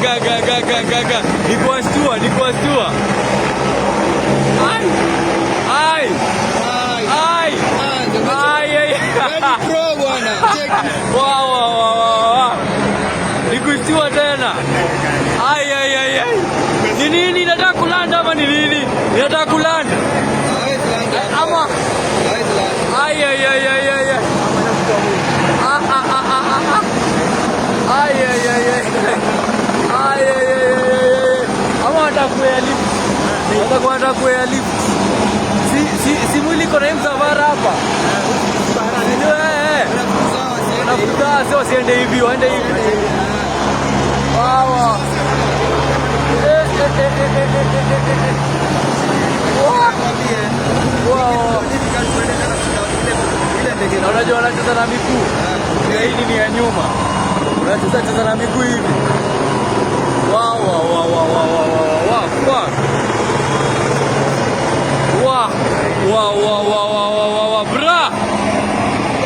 Gaga. Nikuashtua. Ai. Pro bwana. Wow. Nikuashtua tena. Ai. Ni nini nataka kulanda ama ni nini? Nataka kulanda. Ama ai. Ama watakuya lift. Si mwili kona msafara hapa. Ndio nafuta sio siende hivi, waende hivi. Wow. Unajua wanacheza na miguu. Hii ni ya nyuma. Unacheza na miguu hivi. Wow. Bra.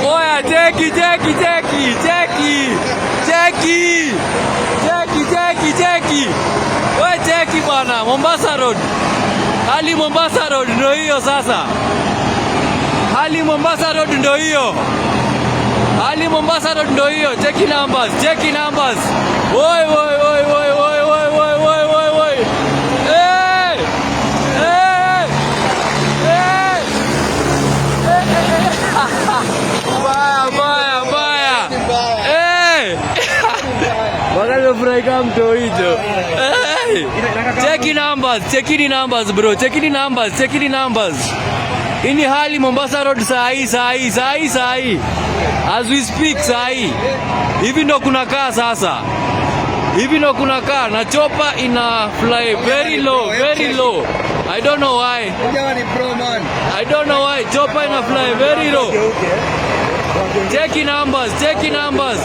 Oya, cheki. Wewe cheki bwana, Mombasa Road. Hali Mombasa Road ndio hiyo sasa. Hali Mombasa Road ndio hiyo. Cheki numbers. Oi. Baya. Wakati furaika mto hicho. Cheki numbers bro. Cheki numbers. Ini hali Mombasa Road saa hii. As we speak saa hii. Hivi ndo kunakaa sasa. Na chopa ina fly very low. I don't know why. Chopa ina fly very low. Cheki numbers.